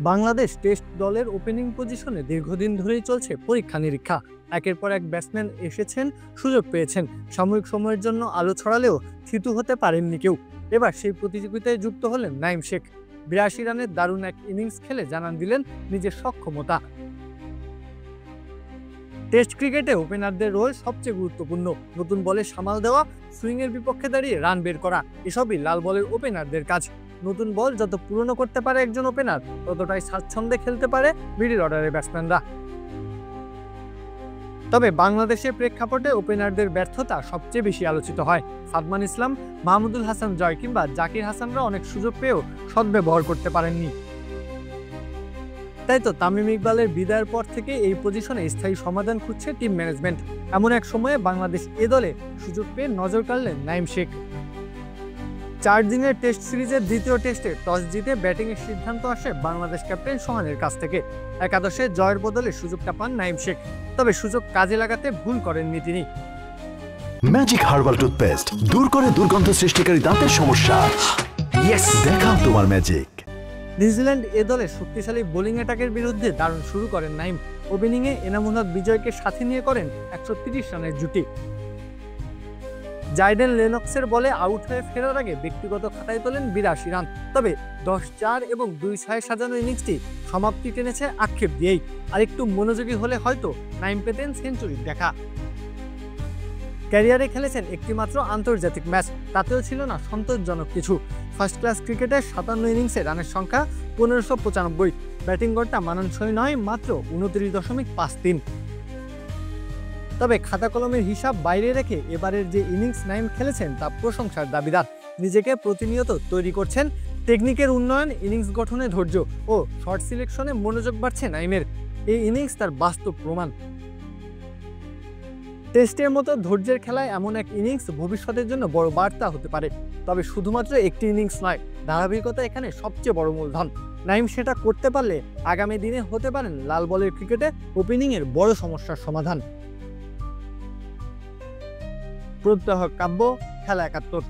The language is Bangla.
বাংলাদেশ টেস্ট দলের ওপেনিং পজিশনে দীর্ঘদিন ধরেই চলছে পরীক্ষা নিরীক্ষা। একের পর এক ব্যাটসম্যান এসেছেন, সুযোগ পেয়েছেন, সাময়িক সময়ের জন্য আলো ছড়ালেও থিতু হতে পারেননি কেউ। এবার সেই প্রতিযোগিতায় যুক্ত হলেন নাঈম শেখ। ৮২ রানের দারুণ এক ইনিংস খেলে জানান দিলেন নিজের সক্ষমতা। টেস্ট ক্রিকেটে ওপেনারদের রোল সবচেয়ে গুরুত্বপূর্ণ। নতুন বলে সামাল দেওয়া, সুইংয়ের বিপক্ষে দাঁড়িয়ে রান বের করা, এসবই লাল বলের ওপেনারদের কাজ। নতুন বল যত পুরনো করতে পারে একজন ওপেনার, ততটাই স্বাচ্ছন্দ্যে খেলতে পারে মিডল অর্ডারের ব্যাটসম্যানরা। তবে বাংলাদেশের প্রেক্ষাপটে ওপেনারদের ব্যর্থতা সবচেয়ে বেশি আলোচিত হয়। সাদমান ইসলাম, মাহমুদুল হাসান জয় কিংবা জাকির হাসানরা অনেক সুযোগ পেয়েও সদ্ব্যবহার করতে পারেননি। তাই তো তামিম ইকবালের বিদায়ের পর থেকে এই পজিশনে স্থায়ী সমাধান খুঁজছে টিম ম্যানেজমেন্ট। এমন এক সময়ে বাংলাদেশ এ দলে সুযোগ পেয়ে নজর কাড়লেন নাঈম শেখ। 4 দিনের টেস্ট সিরিজের দ্বিতীয় টেস্টে টস জিতে ব্যাটিংয়ের সিদ্ধান্ত আসে বাংলাদেশ ক্যাপ্টেন সোহানের কাছ থেকে। একাদশে জয়ের বদলে সুযোগটা পান নাঈম শেখ, তবে সুযোগ কাজে লাগাতে ভুল করেননি তিনি। ম্যাজিক হার্বাল টুথপেস্ট দূর করে দুর্গন্ধ সৃষ্টিকারী দাঁতের সমস্যা। ইয়েস, দেখাও তোমার ম্যাজিক। নিউজিল্যান্ড এ দলে শক্তিশালী বোলিং অ্যাটাকের বিরুদ্ধে দারুণ শুরু করেন নাঈম। ওপেনিংয়ে এনামুল হক বিজয়কে সাথে নিয়ে করেন 130 রানের জুটি। জাইডেন লেনক্সের বলে আউট হয়ে ফেরার আগে ব্যক্তিগত খাতায় তোলেন 82 রান। তবে 10-4 এবং 2-6 সাজানো ইনিংসটি সমাপ্তি টেনেছে আক্ষেপ দিয়েই। আর একটু মনোযোগী হলে হয়তো নাঈম পেতেন সেঞ্চুরির দেখা। ক্যারিয়ারে খেলেছেন একটি মাত্র আন্তর্জাতিক ম্যাচ, তাতেও ছিল না সন্তোষজনক কিছু। ফার্স্ট ক্লাস ক্রিকেটের 57 ইনিংসে রানের সংখ্যা 1595। ব্যাটিং গড়টা মানানসই নয়, মাত্র 29.53। তবে খাতা কলমের হিসাব বাইরে রেখে এবারের যে ইনিংস নাঈম খেলেছেন তা প্রশংসার দাবিদার। নিজেকে প্রতিনিয়ত তৈরি করছেন, টেকনিকের উন্নয়ন, ইনিংস গঠনে ধৈর্য ও শর্ট সিলেকশনে মনোযোগ বাড়ছে নাঈমের। এই ইনিংস তার বাস্তব প্রমাণ। টেস্টের মতো ধৈর্যের খেলায় এমন এক ইনিংস ভবিষ্যতের জন্য বড় বার্তা হতে পারে। তবে শুধুমাত্র একটি ইনিংস নয়, ধারাবাহিকতা এখানে সবচেয়ে বড় মূলধন। নাঈম সেটা করতে পারলে আগামী দিনে হতে পারেন লাল বলের ক্রিকেটে ওপেনিংয়ের বড় সমস্যার সমাধান। প্রত্যহ কাব্য, খেলা ৭১।